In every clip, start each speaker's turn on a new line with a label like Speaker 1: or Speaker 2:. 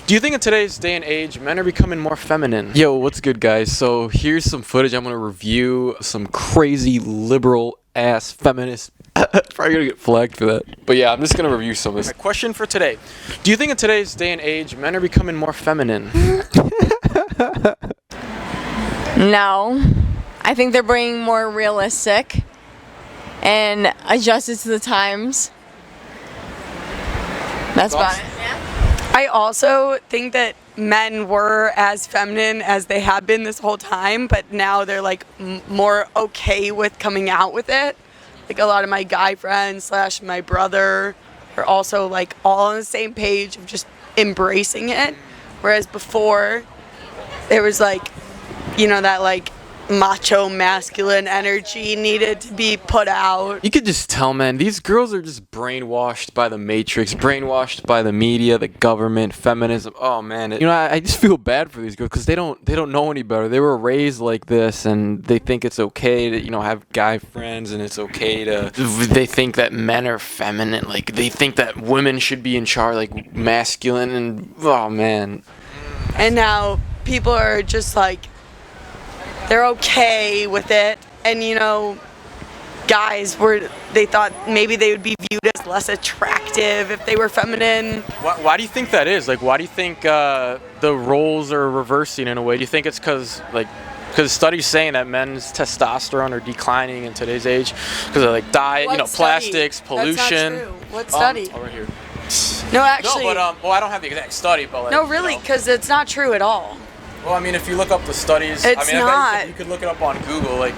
Speaker 1: Do you think in today's day and age, men are becoming more feminine? Yo, what's good, guys? So here's some footage. I'm going to review some crazy liberal ass feminist. Probably gonna get flagged for that. But yeah, I'm just gonna review some of this. My question for today: do you think in today's day and age, men are becoming more feminine?
Speaker 2: No. I think they're being more realistic and adjusted to the times. That's about it.
Speaker 3: I also think that men were as feminine as they have been this whole time, but now they're like more okay with coming out with it. Like a lot of my guy friends / my brother are also like all on the same page of just embracing it. Whereas before, there was like, you know, that like macho masculine energy needed to be put out.
Speaker 1: You could just tell, man, these girls are just brainwashed by the Matrix, brainwashed by the media, the government, feminism. Oh man, I just feel bad for these girls because they don't know any better. They were raised like this, and they think it's okay to have guy friends, and it's okay to. They think that men are feminine, like they think that women should be in charge, like masculine, and oh man.
Speaker 3: And now people are just like, they're okay with it, and guys they thought maybe they would be viewed as less attractive if they were feminine.
Speaker 1: Why do you think that is? Like, why do you think the roles are reversing in a way? Do you think it's because studies saying that men's testosterone are declining in today's age because of like diet, plastics, pollution?
Speaker 3: That's not true. What study?
Speaker 1: Right here.
Speaker 3: No, actually.
Speaker 1: No, but I don't have the exact study, but like.
Speaker 3: No, really, because it's not true at all.
Speaker 1: Well, I mean, if you look up the studies,
Speaker 3: it's not.
Speaker 1: I bet you could look it up on Google. Like,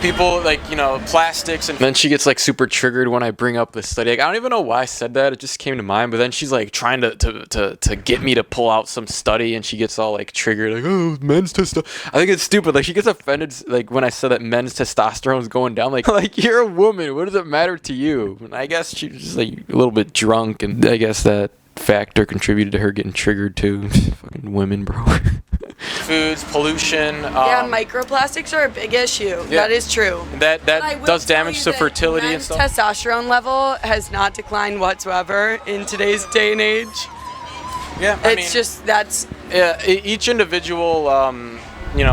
Speaker 1: people like, plastics, and then she gets like super triggered when I bring up the study. Like, I don't even know why I said that. It just came to mind. But then she's like trying to get me to pull out some study, and she gets all like triggered, like, oh, men's testosterone. I think it's stupid. Like, she gets offended like when I said that men's testosterone is going down. Like you're a woman. What does it matter to you? And I guess she was just like a little bit drunk, and I guess that factor contributed to her getting triggered too. Fucking women, bro. Foods, pollution.
Speaker 3: Yeah, microplastics are a big issue. Yeah. That is true.
Speaker 1: That does damage to fertility and stuff.
Speaker 3: Testosterone level has not declined whatsoever in today's day and age.
Speaker 1: Yeah, each individual,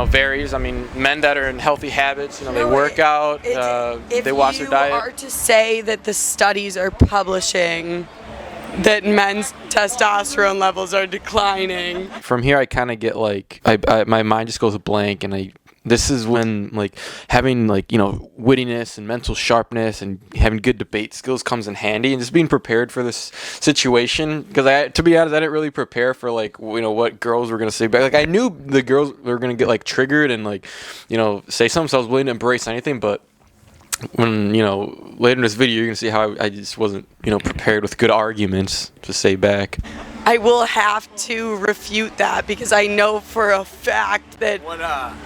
Speaker 1: varies. I mean, men that are in healthy habits, they work out, they watch their diet.
Speaker 3: If you are to say that the studies are publishing that men's testosterone levels are declining.
Speaker 1: From here, I kind of get like, my mind just goes blank, and this is when like having like wittiness and mental sharpness and having good debate skills comes in handy, and just being prepared for this situation. Because to be honest, I didn't really prepare for like what girls were gonna say back. Like I knew the girls were gonna get like triggered and like say something, so I was willing to embrace anything, but. When later in this video you're gonna see how I just wasn't prepared with good arguments to say back.
Speaker 3: I will have to refute that because I know for a fact that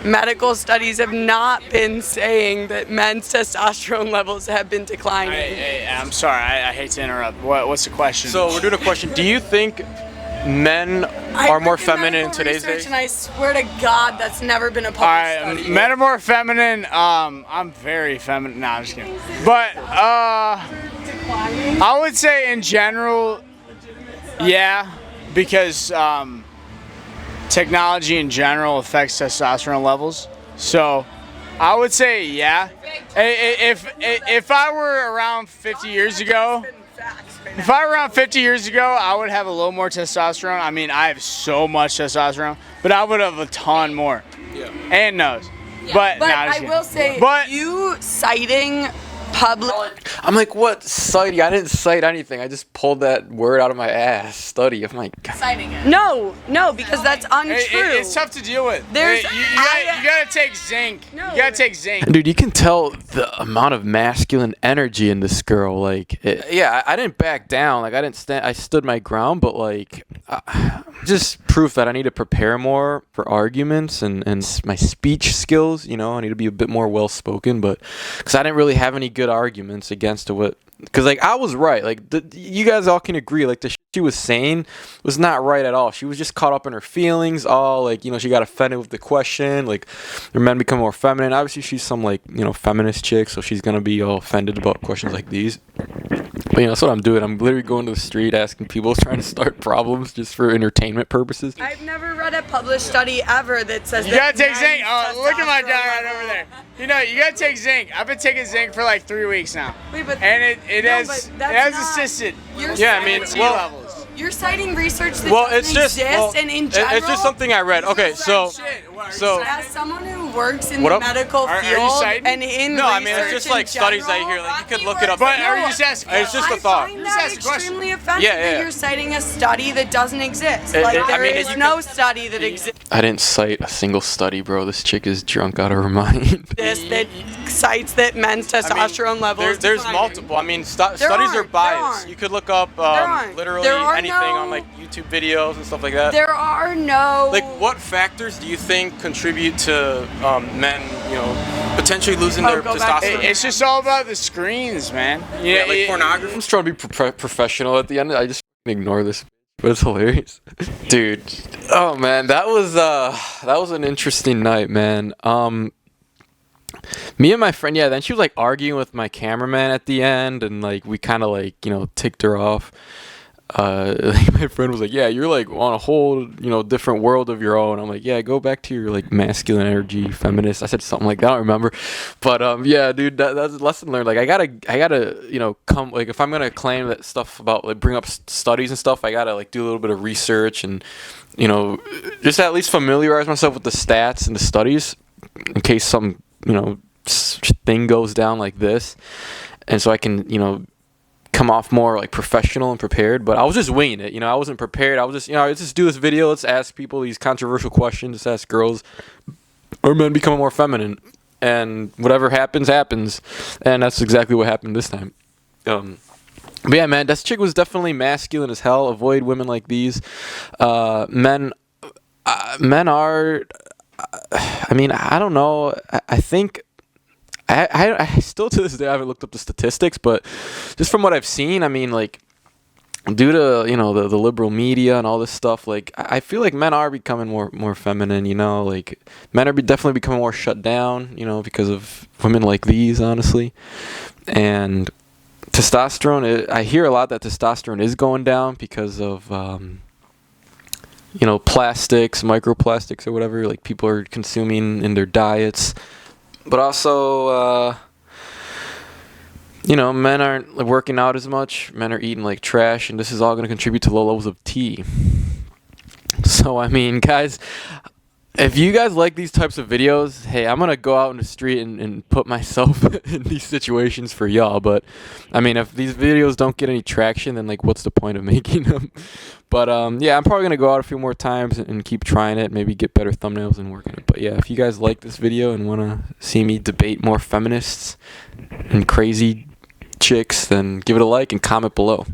Speaker 3: medical studies have not been saying that men's testosterone levels have been declining.
Speaker 4: Hey, I'm sorry, I hate to interrupt. What's the question?
Speaker 1: So we're doing a question. Do you think men are more feminine in today's day?
Speaker 3: And I swear to God, that's never been a published study.
Speaker 4: Men are more feminine. I'm very feminine. Nah, I'm just kidding. But I would say in general, yeah, because technology in general affects testosterone levels. So I would say yeah. If I were around 50 years ago. If I were around 50 years ago, I would have a little more testosterone. I mean, I have so much testosterone, but I would have a ton more. Yeah. And nose.
Speaker 3: Yeah.
Speaker 4: But
Speaker 3: I will say, you citing public.
Speaker 1: I'm like, what citing? I didn't cite anything. I just pulled that word out of my ass. Study. I'm like,
Speaker 3: citing it. No, because that's untrue.
Speaker 4: It's tough to deal with. You gotta take zinc. No. You gotta take zinc.
Speaker 1: Dude, you can tell the amount of masculine energy in this girl. Like, I didn't back down. Like, I didn't stand. I stood my ground. But like, just proof that I need to prepare more for arguments and my speech skills. I need to be a bit more well spoken. But because I didn't really have any good arguments against what Because like I was right. Like you guys all can agree. Like the shit she was saying was not right at all. She was just caught up in her feelings. All like she got offended with the question. Like, are men become more feminine? Obviously, she's some like feminist chick, so she's gonna be all offended about questions like these. But that's what I'm doing. I'm literally going to the street asking people, trying to start problems just for entertainment purposes.
Speaker 3: I've never read a published study ever that says
Speaker 4: you gotta take zinc. Oh, look at my guy right over there. You gotta take zinc. I've been taking zinc for like 3 weeks now.
Speaker 3: Wait, but
Speaker 4: and it has assisted.
Speaker 1: Yeah, I mean,
Speaker 4: levels.
Speaker 3: You're citing research that
Speaker 1: it's
Speaker 3: doesn't
Speaker 1: just
Speaker 3: exist, and in general,
Speaker 1: it's just something I read. Okay, so
Speaker 3: as someone who works in
Speaker 1: What
Speaker 3: the
Speaker 1: up?
Speaker 3: medical
Speaker 4: Are you
Speaker 3: field
Speaker 4: citing?
Speaker 3: and in
Speaker 1: no, I mean it's
Speaker 3: research
Speaker 1: just
Speaker 3: in
Speaker 1: like studies that you hear.
Speaker 3: general,
Speaker 1: Like you could look it up.
Speaker 4: But are you just asking?
Speaker 1: It's just a thought.
Speaker 3: I find
Speaker 4: Just
Speaker 3: that
Speaker 4: ask a question.
Speaker 3: extremely offensive
Speaker 1: Yeah, yeah.
Speaker 3: that you're citing a study that doesn't exist.
Speaker 1: I
Speaker 3: There
Speaker 1: mean,
Speaker 3: is
Speaker 1: you
Speaker 3: no study that exists
Speaker 1: I didn't cite a single study, bro. This chick is drunk out of her mind.
Speaker 3: that cites that men's testosterone levels.
Speaker 1: There's
Speaker 3: declining.
Speaker 1: multiple. I mean, studies are
Speaker 3: aren't, there
Speaker 1: biased.
Speaker 3: aren't.
Speaker 1: You could look up
Speaker 3: aren't.
Speaker 1: literally
Speaker 3: There are
Speaker 1: anything
Speaker 3: no-
Speaker 1: on like YouTube videos and stuff like that.
Speaker 3: There are no.
Speaker 1: Like, what factors do you think contribute to men, potentially losing their
Speaker 3: go back to
Speaker 1: testosterone?
Speaker 4: It's just all about the screens, man.
Speaker 1: Yeah, like pornography. I'm just trying to be professional at the end. I just ignore this, but it's hilarious, dude. Oh man, that was an interesting night, man. Me and my friend, then she was like arguing with my cameraman at the end, and like we kind of like ticked her off. My friend was like, yeah, you're like on a whole different world of your own. I'm like, yeah, go back to your like masculine energy, feminist. I said something like that, I don't remember, but yeah, dude, that's a lesson learned. Like I gotta come, like if I'm gonna claim that stuff about like bring up studies and stuff, I gotta like do a little bit of research and just at least familiarize myself with the stats and the studies in case some thing goes down like this, and so I can come off more like professional and prepared. But I was just winging it, I wasn't prepared. I was just let's just do this video, let's ask people these controversial questions, let's ask girls, are men becoming more feminine, and whatever happens, and that's exactly what happened this time. But yeah, man, that chick was definitely masculine as hell. Avoid women like these. Men are, I mean, I don't know, I think I still to this day I haven't looked up the statistics, but just from what I've seen, I mean, like due to the liberal media and all this stuff, like I feel like men are becoming more feminine. Like men are definitely becoming more shut down. Because of women like these, honestly. And testosterone, I hear a lot that testosterone is going down because of plastics, microplastics or whatever, like people are consuming in their diets. But also, men aren't like, working out as much. Men are eating like trash, and this is all going to contribute to low levels of T. So, I mean, guys, if you guys like these types of videos, hey, I'm going to go out in the street and put myself in these situations for y'all. But, I mean, if these videos don't get any traction, then, like, what's the point of making them? But, yeah, I'm probably going to go out a few more times and keep trying it, maybe get better thumbnails and work on it. But, yeah, if you guys like this video and want to see me debate more feminists and crazy chicks, then give it a like and comment below.